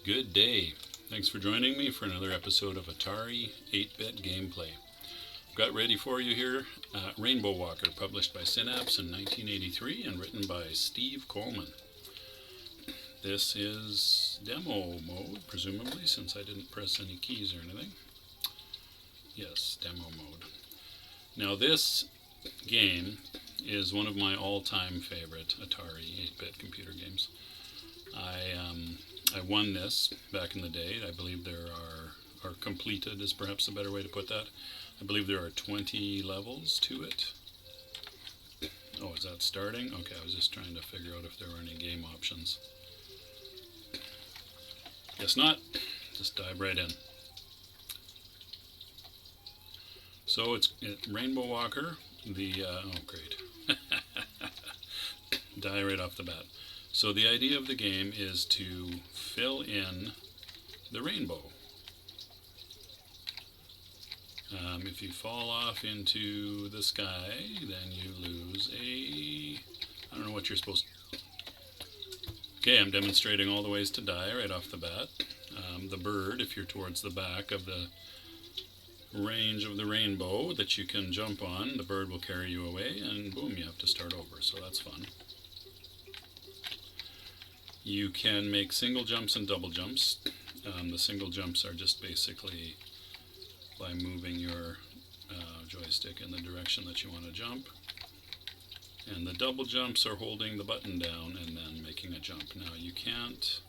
Good day. Thanks for joining me for another episode of Atari 8-Bit Gameplay. I've got ready for you here Rainbow Walker, published by Synapse in 1983 and written by Steve Coleman. This is demo mode, presumably, since I didn't press any keys or anything. Yes, demo mode. Now this game is one of my all-time favorite Atari 8-bit computer games. I won this back in the day. I believe there are completed is perhaps a better way to put that. I believe there are 20 levels to it. Oh, is that starting? Okay, I was just trying to figure out if there were any game options. Guess not. Just dive right in. So it's Rainbow Walker. Oh great. Die right off the bat. So the idea of the game is to fill in the rainbow. If you fall off into the sky, then you lose I don't know what you're supposed to. Okay, I'm demonstrating all the ways to die right off the bat. The bird, if you're towards the back of the range of the rainbow that you can jump on, the bird will carry you away, and boom, you have to start over, so that's fun. You can make single jumps and double jumps. The single jumps are just basically by moving your joystick in the direction that you want to jump. And the double jumps are holding the button down and then making a jump. Now you can't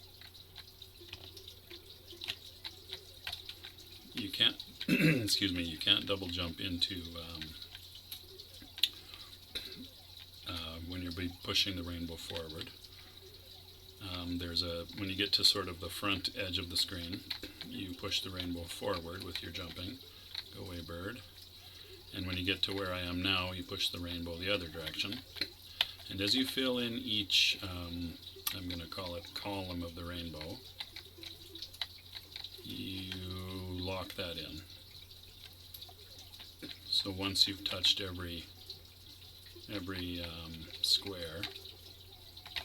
excuse me, you can't double jump into when you're pushing the rainbow forward. When you get to sort of the front edge of the screen, you push the rainbow forward with your jumping. Go away, bird. And when you get to where I am now, you push the rainbow the other direction. And as you fill in each, I'm going to call it column of the rainbow, you lock that in. So once you've touched every square,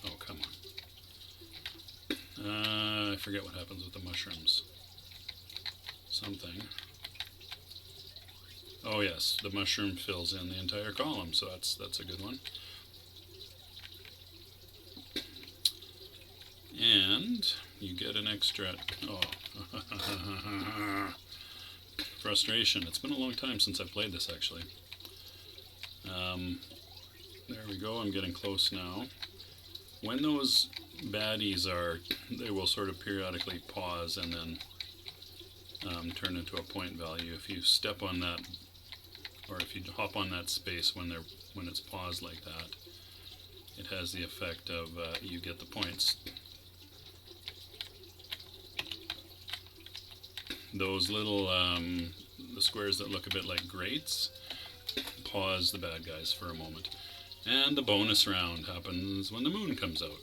oh come on. I forget what happens with the mushrooms. Something. Oh yes, the mushroom fills in the entire column, so that's a good one. And you get an extra, frustration. It's been a long time since I've played this actually. There we go, I'm getting close now. When those baddies they will sort of periodically pause and then turn into a point value. If you step on that, or if you hop on that space when it's paused like that, it has the effect of you get the points. Those little the squares that look a bit like grates pause the bad guys for a moment. And the bonus round happens when the moon comes out.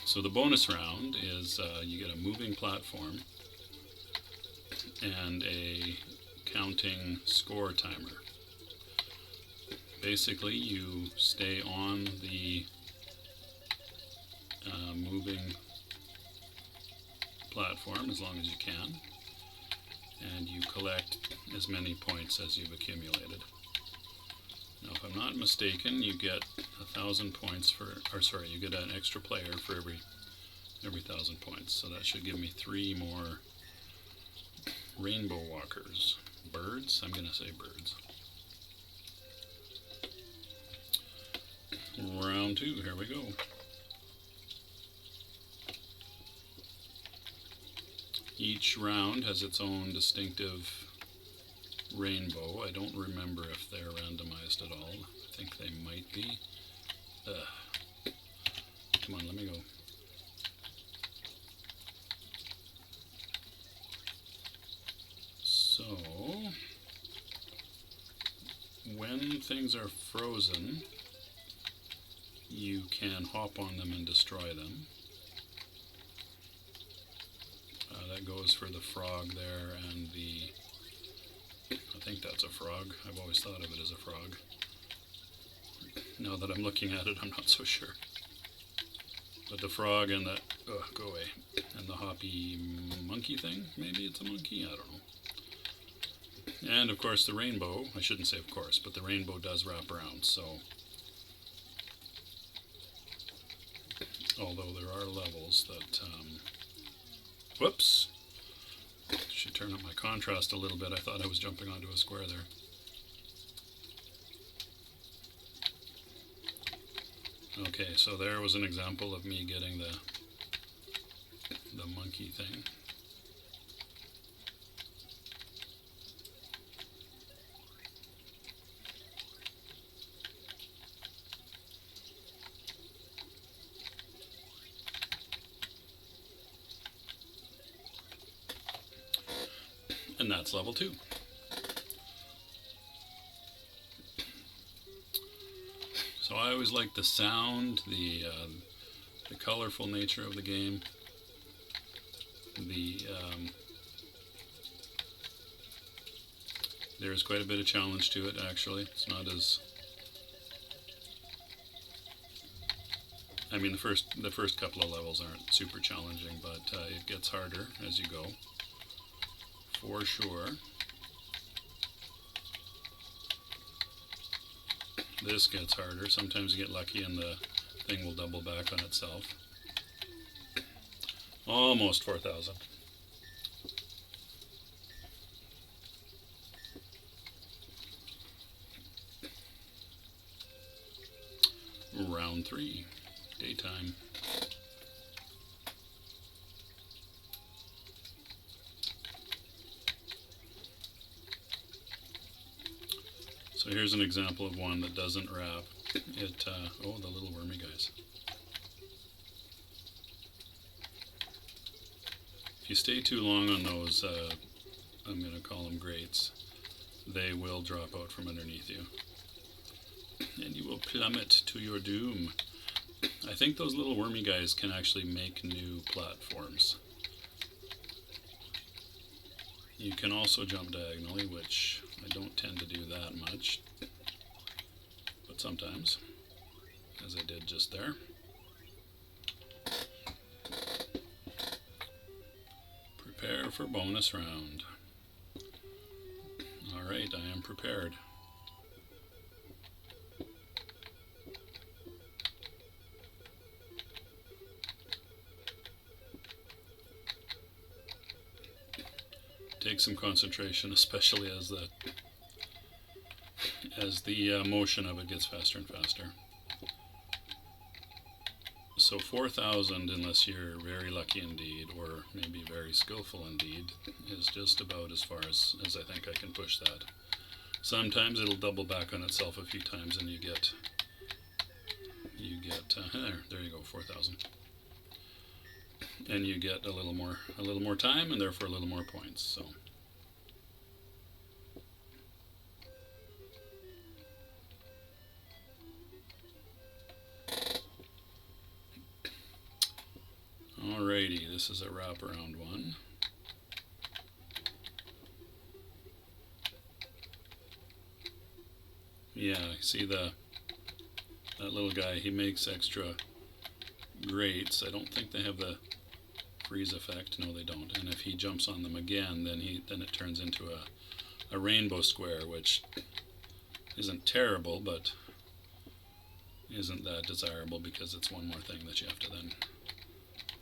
So the bonus round is you get a moving platform and a counting score timer. Basically, you stay on the moving platform as long as you can, and you collect as many points as you've accumulated. Now, if I'm not mistaken, you get 1,000 points you get an extra player for every 1,000 points. So that should give me 3 more rainbow walkers. Birds? I'm going to say birds. Round 2, here we go. Each round has its own distinctive rainbow. I don't remember if they're randomized at all. I think they might be. Come on, let me go. So, when things are frozen, you can hop on them and destroy them. That goes for the frog there and I think that's a frog. I've always thought of it as a frog. Now that I'm looking at it, I'm not so sure. But the frog and the, go away, and the hoppy monkey thing, maybe it's a monkey, I don't know. And of course the rainbow, I shouldn't say of course, but the rainbow does wrap around, so although there are levels that, whoops, should turn up my contrast a little bit, I thought I was jumping onto a square there. Okay, so there was an example of me getting the monkey thing. And that's level 2. So I always like the sound, the colorful nature of the game, there's quite a bit of challenge to it actually. It's not as, I mean the first couple of levels aren't super challenging, but it gets harder as you go, for sure. This gets harder. Sometimes you get lucky and the thing will double back on itself. Almost 4,000. Round 3, daytime. So here's an example of one that doesn't wrap. It, oh, the little wormy guys. If you stay too long on those, I'm going to call them grates, they will drop out from underneath you. And you will plummet to your doom. I think those little wormy guys can actually make new platforms. You can also jump diagonally, which I don't tend to do that much, but sometimes, as I did just there. Prepare for bonus round. Alright, I am prepared. Take some concentration, especially as the motion of it gets faster and faster. So 4,000, unless you're very lucky indeed, or maybe very skillful indeed, is just about as far as I think I can push that. Sometimes it'll double back on itself a few times, and you get there you go, 4,000. And you get a little more time, and therefore a little more points. So alrighty, this is a wraparound one. Yeah, see that little guy, he makes extra grates. I don't think they have the freeze effect. No, they don't. And if he jumps on them again, then it turns into a rainbow square, which isn't terrible, but isn't that desirable because it's one more thing that you have to then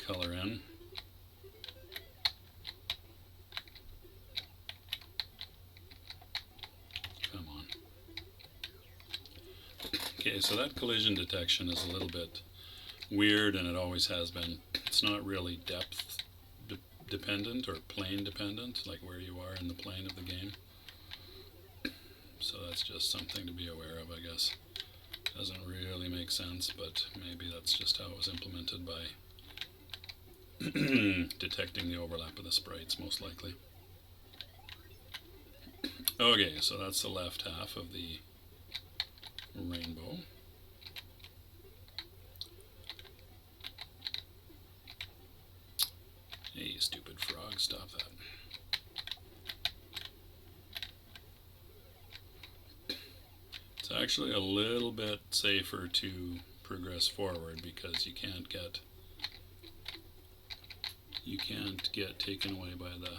color in. Come on. Okay, so that collision detection is a little bit weird, and it always has been. It's not really depth dependent or plane dependent, like where you are in the plane of the game. So that's just something to be aware of, I guess. Doesn't really make sense, but maybe that's just how it was implemented by detecting the overlap of the sprites, most likely. Okay, so that's the left half of the rainbow. Hey, stupid frog, stop that. It's actually a little bit safer to progress forward because you can't get you can't get taken away by the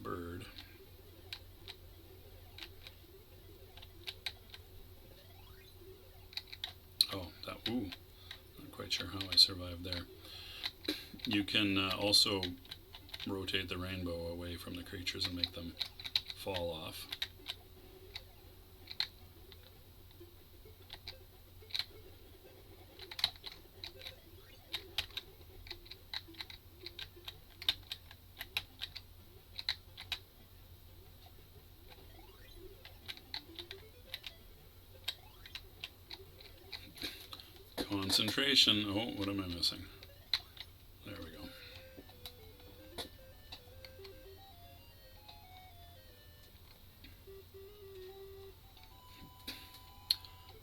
bird. Oh, ooh, not quite sure how I survived there. You can also rotate the rainbow away from the creatures and make them fall off. Concentration. Oh, what am I missing? There we go.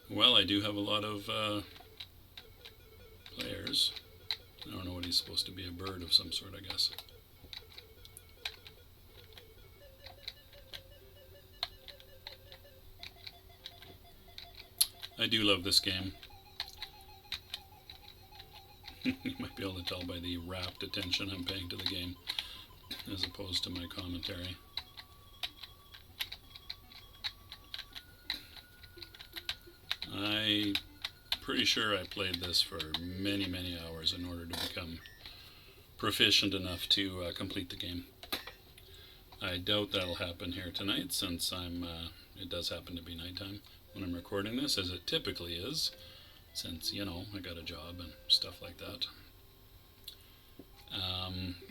Well, I do have a lot of players. I don't know what he's supposed to be, a bird of some sort, I guess. I do love this game. You might be able to tell by the rapt attention I'm paying to the game as opposed to my commentary. I'm pretty sure I played this for many, many hours in order to become proficient enough to complete the game. I doubt that'll happen here tonight since it does happen to be nighttime when I'm recording this, as it typically is. Since, you know, I got a job and stuff like that.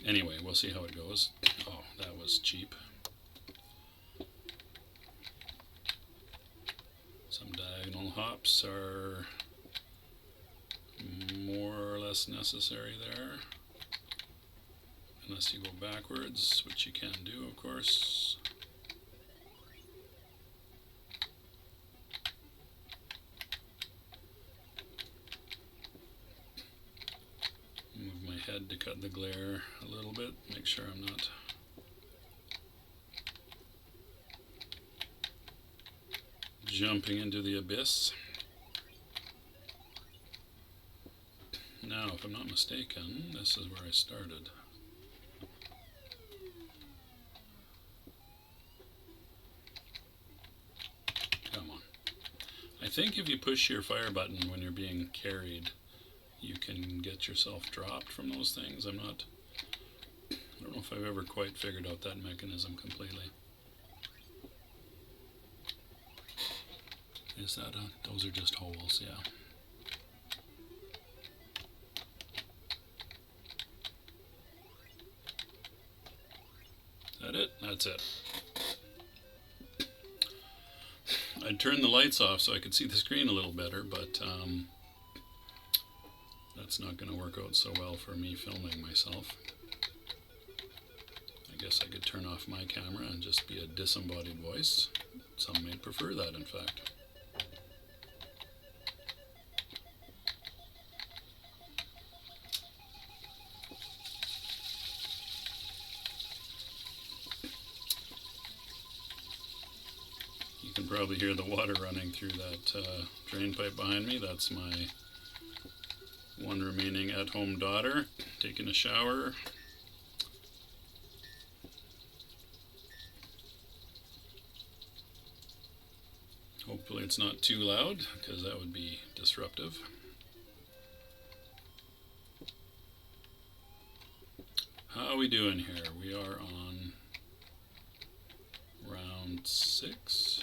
Anyway, we'll see how it goes. Oh, that was cheap. Some diagonal hops are more or less necessary there. Unless you go backwards, which you can do, of course. Move my head to cut the glare a little bit, make sure I'm not jumping into the abyss. Now, if I'm not mistaken, this is where I started. Come on. I think if you push your fire button when you're being carried, you can get yourself dropped from those things. I don't know if I've ever quite figured out that mechanism completely. Is that those are just holes, yeah. Is that it? That's it. I'd turn the lights off so I could see the screen a little better, but that's not going to work out so well for me filming myself. I guess I could turn off my camera and just be a disembodied voice. Some may prefer that, in fact. You can probably hear the water running through that drain pipe behind me. That's my one remaining at-home daughter taking a shower. Hopefully it's not too loud, because that would be disruptive. How are we doing here? We are on round 6.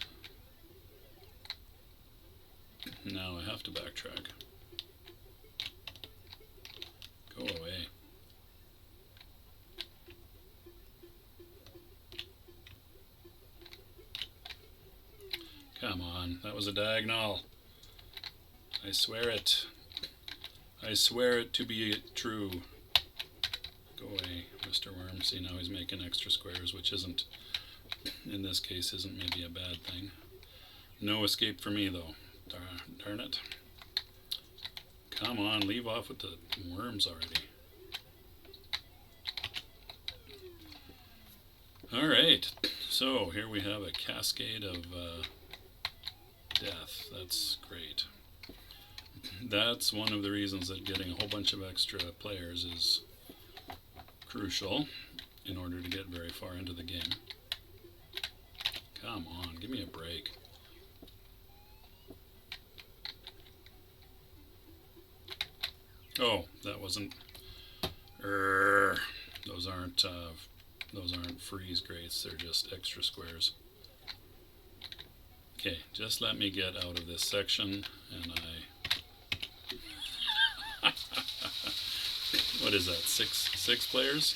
Now I have to backtrack. Go away. Come on, that was a diagonal. I swear it. I swear it to be true. Go away, Mr. Worm. See, now he's making extra squares, which isn't, in this case, isn't maybe a bad thing. No escape for me, though. Darn it. Come on, leave off with the worms already. Alright, so here we have a cascade of death. That's great. that's one of the reasons that getting a whole bunch of extra players is crucial in order to get very far into the game. Come on, give me a break. Oh, that wasn't. Those aren't freeze grates. They're just extra squares. Okay, just let me get out of this section, and what is that? Six players?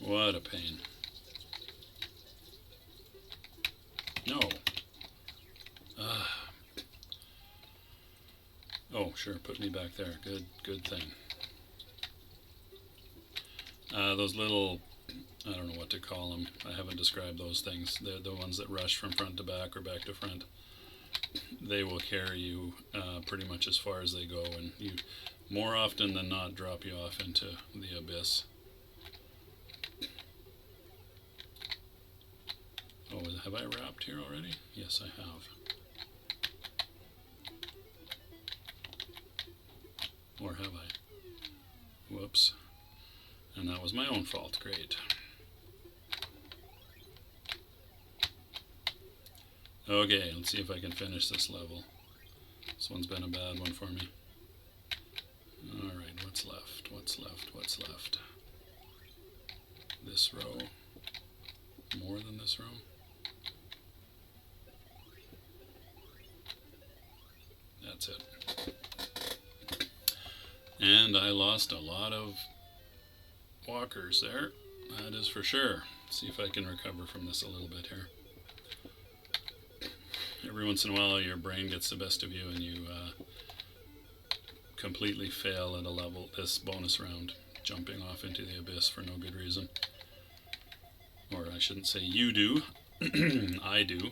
What a pain. No. Oh, sure, put me back there. Good thing. Those little, I don't know what to call them. I haven't described those things. They're the ones that rush from front to back or back to front. They will carry you pretty much as far as they go, and you, more often than not, drop you off into the abyss. Oh, have I wrapped here already? Yes, I have. Or have I? Whoops. And that was my own fault. Great. Okay, let's see if I can finish this level. This one's been a bad one for me. Alright, what's left? What's left? What's left? This row. More than this row? That's it. And I lost a lot of walkers there. That is for sure. See if I can recover from this a little bit here. Every once in a while your brain gets the best of you and you completely fail at a level, this bonus round, jumping off into the abyss for no good reason. Or I shouldn't say you do, I do.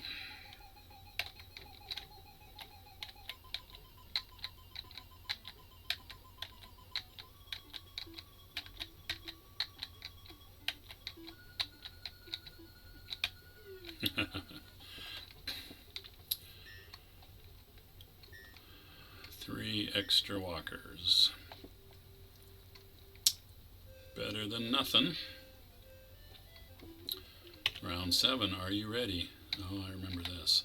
Three extra walkers. Better than nothing. Round 7, are you ready? Oh, I remember this.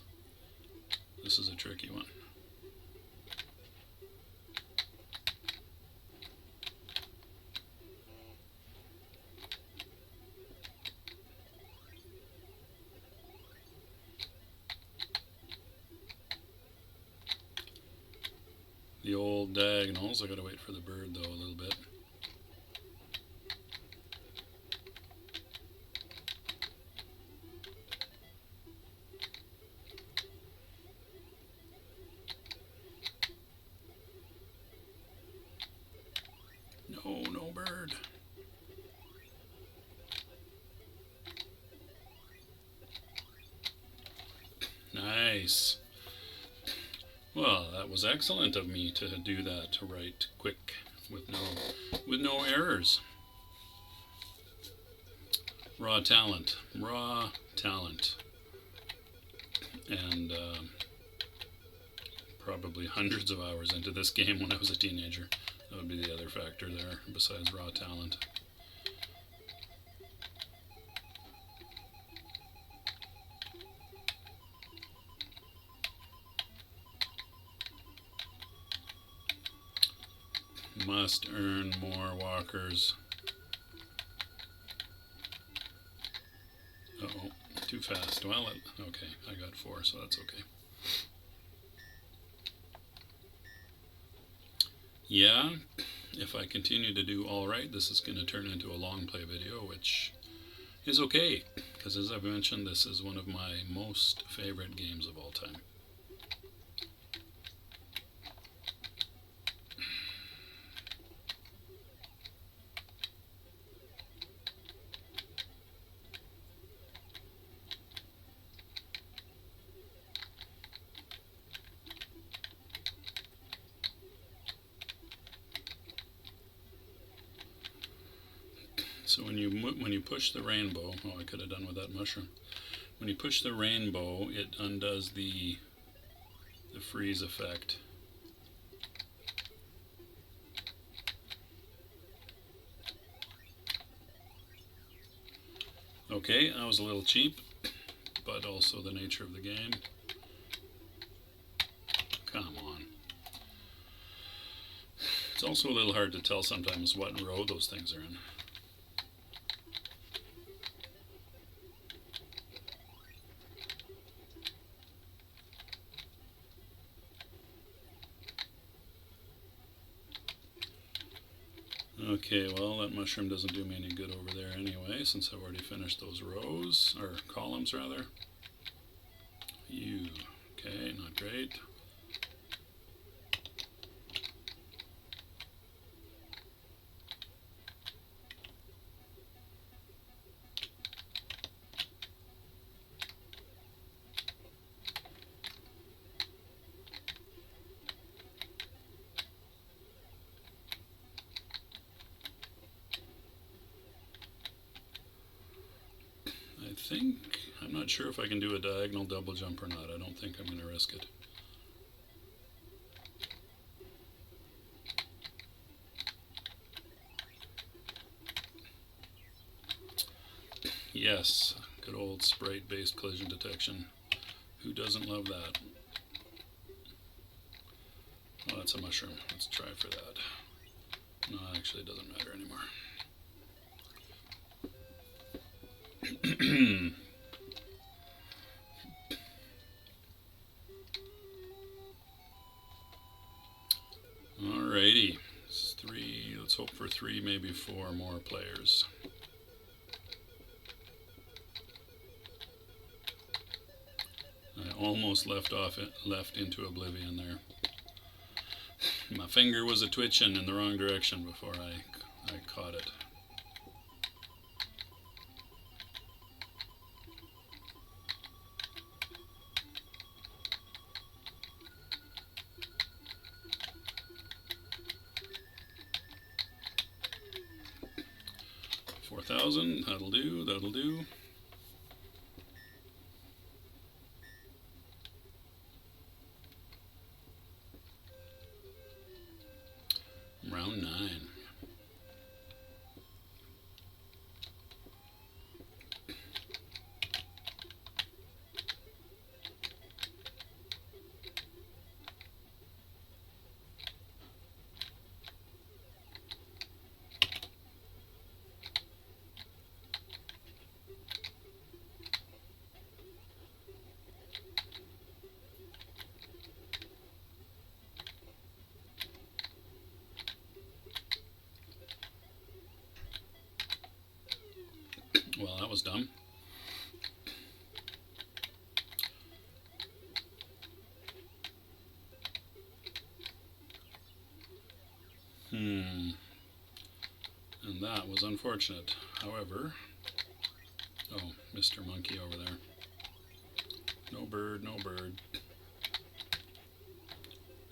This is a tricky one. The old diagonals. I gotta wait for the bird though a little bit. No bird. Nice. Well, that was excellent of me to do that right quick with no errors. Raw talent. And probably hundreds of hours into this game when I was a teenager. That would be the other factor there, besides raw talent. Must earn more walkers. Uh-oh, too fast. Well, okay, I got 4, so that's okay. Yeah, if I continue to do all right, this is going to turn into a long play video, which is okay, because as I've mentioned, this is one of my most favorite games of all time. So when you push the rainbow, oh, I could have done with that mushroom. when you push the rainbow, it undoes the freeze effect. Okay, that was a little cheap, but also the nature of the game. Come on. It's also a little hard to tell sometimes what row those things are in. Okay, well, that mushroom doesn't do me any good over there anyway, since I've already finished those rows, or columns rather. Okay, not great. I'm not sure if I can do a diagonal double jump or not. I don't think I'm going to risk it. Yes, good old sprite-based collision detection. Who doesn't love that? Oh, that's a mushroom. Let's try for that. No, actually it doesn't matter anymore. Alrighty, it's 3, let's hope for 3, maybe 4 more players. I almost left into oblivion there. My finger was a-twitching in the wrong direction before I caught it. $4,000, that'll do, that'll do. Round 9. Well, that was dumb. And that was unfortunate. However, oh, Mr. Monkey over there. No bird, no bird.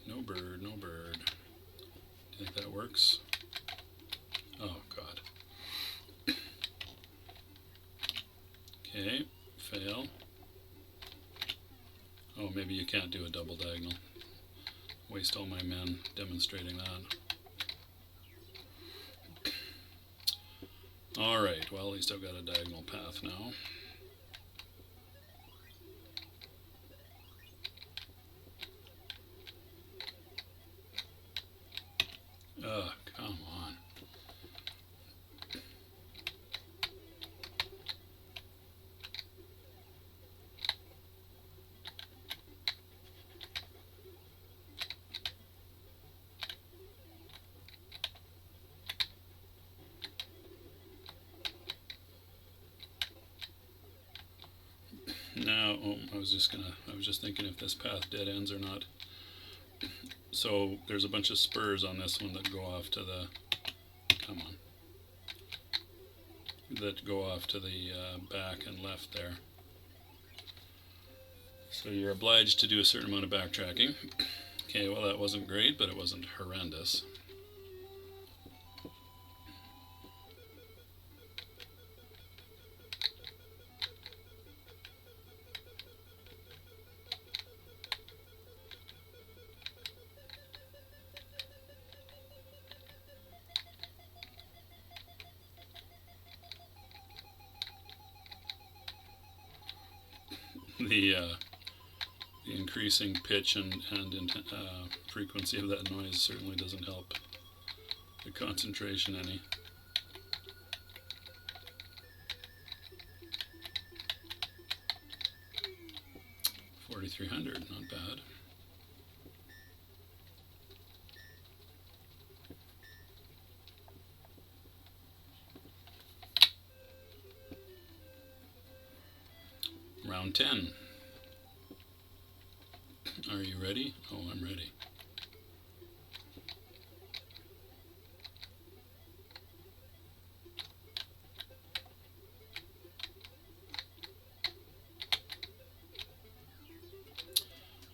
No bird, no bird. Do you think that works? Oh, God. Okay, fail. Oh, maybe you can't do a double diagonal. Waste all my men demonstrating that. Alright, well, at least I've got a diagonal path now. Ugh, come on. Now, I was just thinking if this path dead ends or not. So there's a bunch of spurs on this one that go off to the, come on, that go off to the back and left there. So you're obliged to do a certain amount of backtracking. Okay, well that wasn't great, but it wasn't horrendous. the increasing pitch and frequency of that noise certainly doesn't help the concentration any. $4,300, not bad. Round 10. Are you ready? Oh, I'm ready.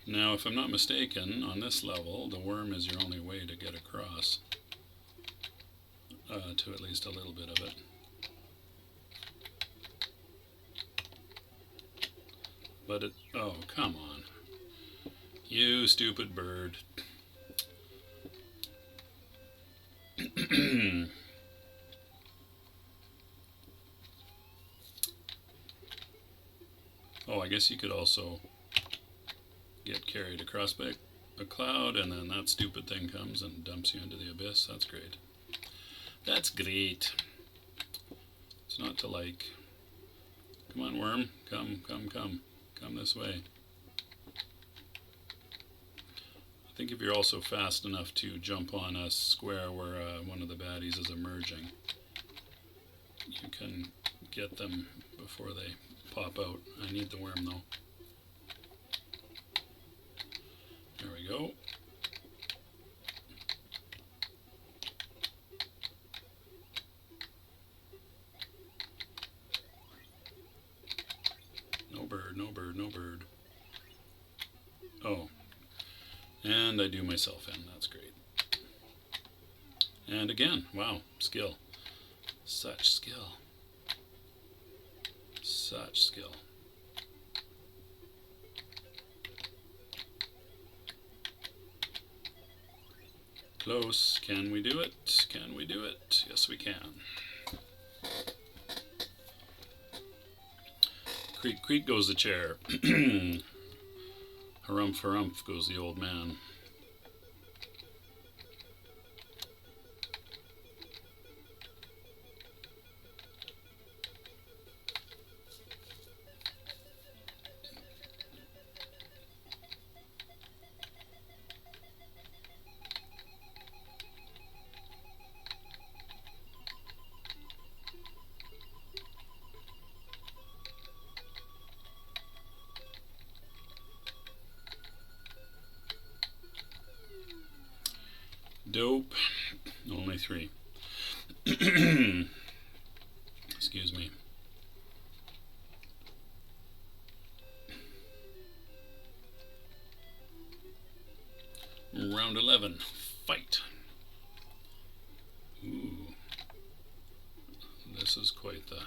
Now, if I'm not mistaken, on this level, the worm is your only way to get across to at least a little bit of it. But it, oh, come on. You stupid bird. Oh, I guess you could also get carried across by a cloud, and then that stupid thing comes and dumps you into the abyss. That's great. That's great. It's not to like. Come on, worm. Come, come, come. Come this way. I think if you're also fast enough to jump on a square where one of the baddies is emerging, you can get them before they pop out. I need the worm though. There we go. No bird, no bird, no bird. Oh. And I do myself in. That's great. And again, wow, skill. Such skill. Such skill. Close. Can we do it? Can we do it? Yes, we can. Creak, creak goes the chair. Harumph, harumph goes the old man. Dope. Only 3. Excuse me. Round 11. Fight. Ooh. This is quite the...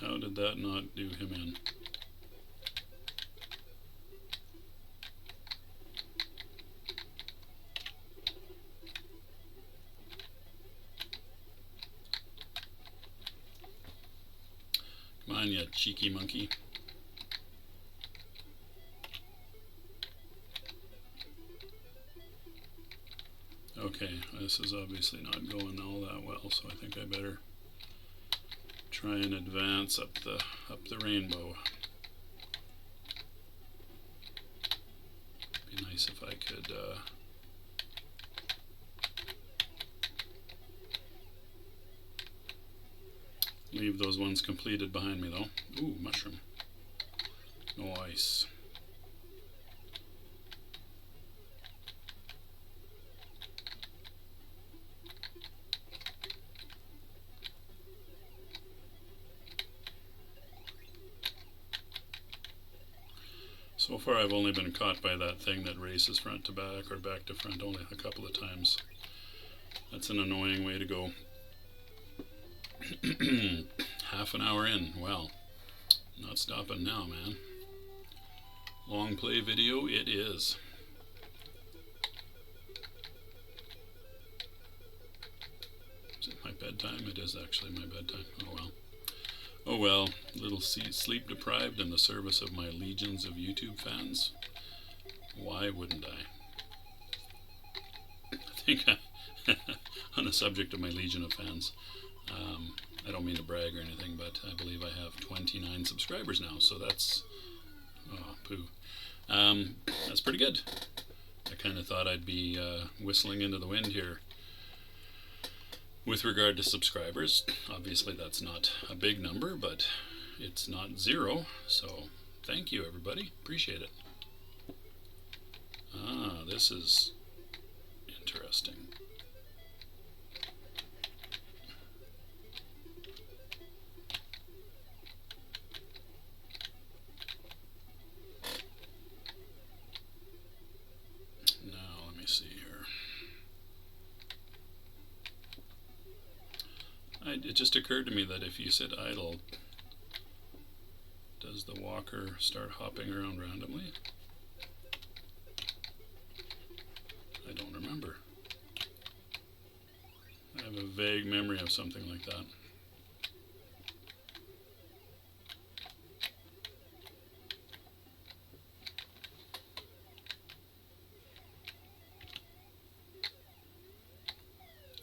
How did that not do him in? Come on, you cheeky monkey. Okay, this is obviously not going all that well, so I think I better try and advance up the rainbow. Be nice if I could leave those ones completed behind me though. Ooh, mushroom. Nice. So far I've only been caught by that thing that races front to back or back to front only a couple of times. That's an annoying way to go. Half an hour in. Well, not stopping now, man. Long play video it is. Is it my bedtime? It is actually my bedtime. Oh well. Oh well, little sleep deprived in the service of my legions of YouTube fans. Why wouldn't I? I think on the subject of my legion of fans, I don't mean to brag or anything, but I believe I have 29 subscribers now, so that's, oh, poo. That's pretty good. I kind of thought I'd be whistling into the wind here. With regard to subscribers, obviously that's not a big number, but it's not zero, so thank you everybody, appreciate it. Ah, this is interesting. Now let me see here. It just occurred to me that if you sit idle, does the walker start hopping around randomly? I don't remember. I have a vague memory of something like that.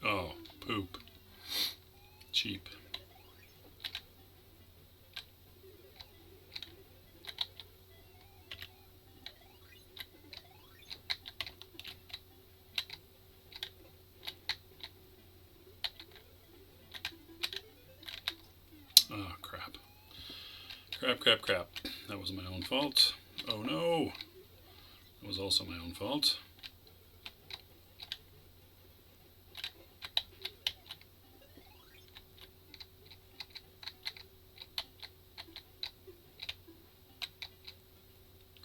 Oh, poop. Cheap. Oh, crap. Crap. That was my own fault. Oh no! It was also my own fault.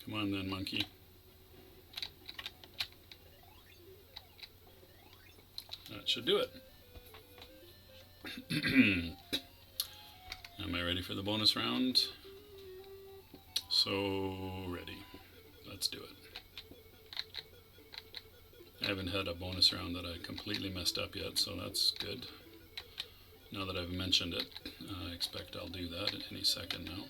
Come on then, monkey. That should do it. Am I ready for the bonus round? So ready. Let's do it. I haven't had a bonus round that I completely messed up yet, so that's good. Now that I've mentioned it, I expect I'll do that at any second now.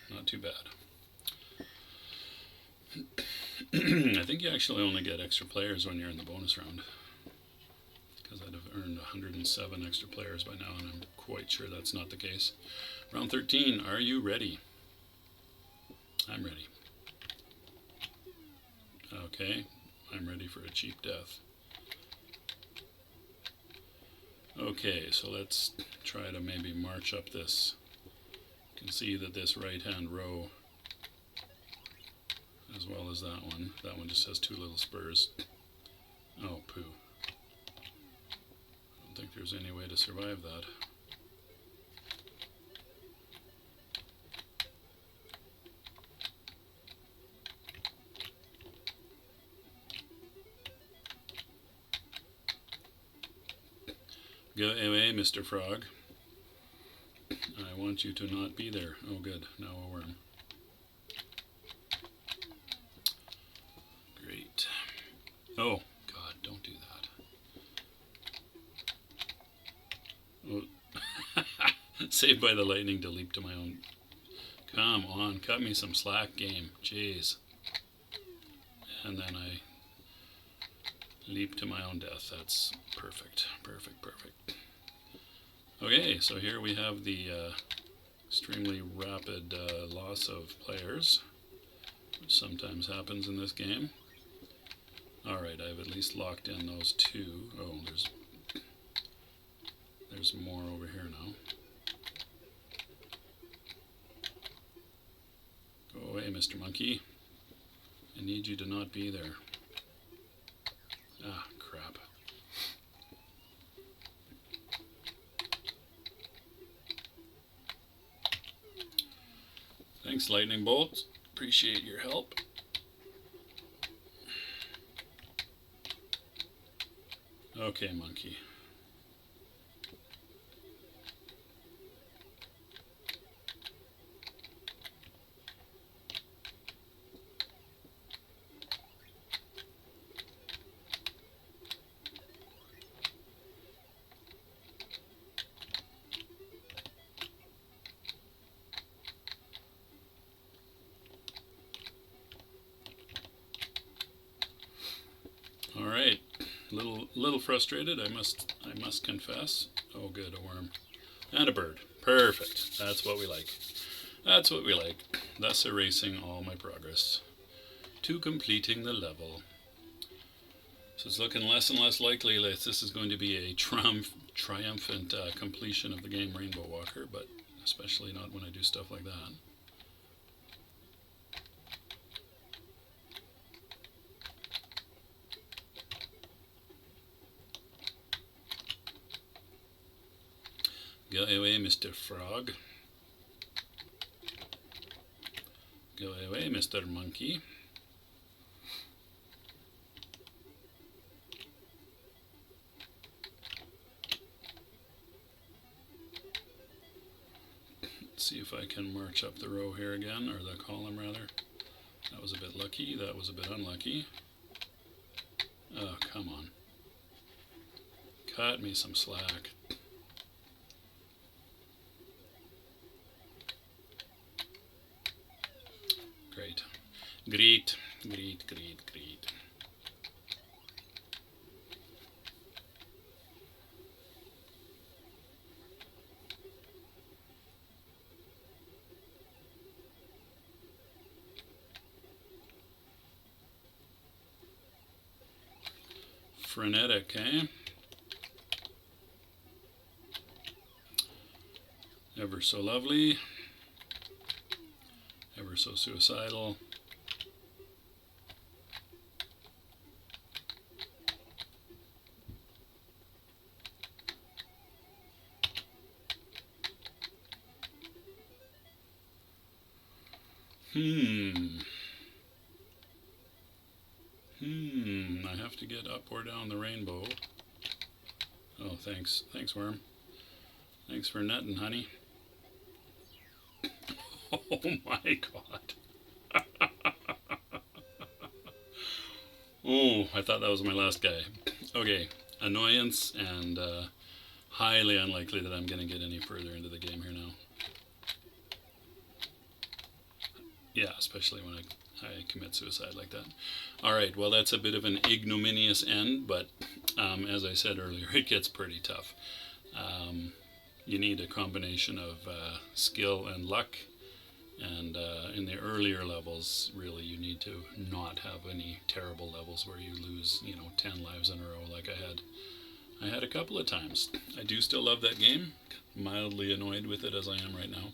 Not too bad. I think you actually only get extra players when you're in the bonus round, because I'd have earned 107 extra players by now, and I'm quite sure that's not the case. Round 13, are you ready? I'm ready. Okay, I'm ready for a cheap death. Okay, so let's try to maybe march up this. You can see that this right-hand row, as well as that one just has two little spurs. Oh, poo. I don't think there's any way to survive that. Go away, Mr. Frog. I want you to not be there. Oh good, now a worm. Great. Oh, God, don't do that. Oh. Saved by the lightning to leap to my own. Come on, cut me some slack, game. Jeez. And then I leap to my own death. That's perfect. Okay, so here we have the extremely rapid loss of players, which sometimes happens in this game. Alright, I've at least locked in those two. Oh, there's There's more over here now. Go away, Mr. Monkey. I need you to not be there. Ah, crap. Thanks, Lightning Bolt. Appreciate your help. Okay, Monkey. All right, little frustrated. I must confess. Oh, good, a worm and a bird. Perfect. That's what we like. That's what we like. Thus erasing all my progress to completing the level. So it's looking less and less likely that this is going to be a triumphant completion of the game Rainbow Walker, but especially not when I do stuff like that. Go away, Mr. Frog. Go away, Mr. Monkey. Let's see if I can march up the row here again, or the column rather. That was a bit lucky, that was a bit unlucky. Oh, come on. Cut me some slack. Great. Great, great, great, great. Frenetic, eh? Ever so lovely. Ever so suicidal. I have to get up or down the rainbow. Oh, thanks. Thanks, worm. Thanks for nutting, honey. Oh my god. Oh, I thought that was my last guy. Okay, annoyance and highly unlikely that I'm going to get any further into the game here now. Yeah, especially when I commit suicide like that. Alright, well that's a bit of an ignominious end, but as I said earlier, it gets pretty tough. You need a combination of skill and luck, and in the earlier levels, really you need to not have any terrible levels where you lose, 10 lives in a row like I had a couple of times. I do still love that game, mildly annoyed with it as I am right now.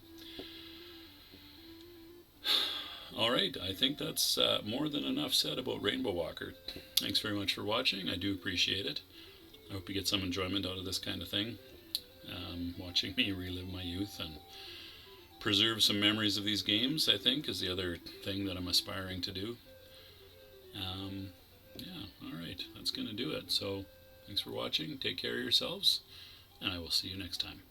Alright, I think that's more than enough said about Rainbow Walker. Thanks very much for watching, I do appreciate it. I hope you get some enjoyment out of this kind of thing. Watching me relive my youth and preserve some memories of these games, I think, is the other thing that I'm aspiring to do. Yeah, alright, that's going to do it. So, thanks for watching, take care of yourselves, and I will see you next time.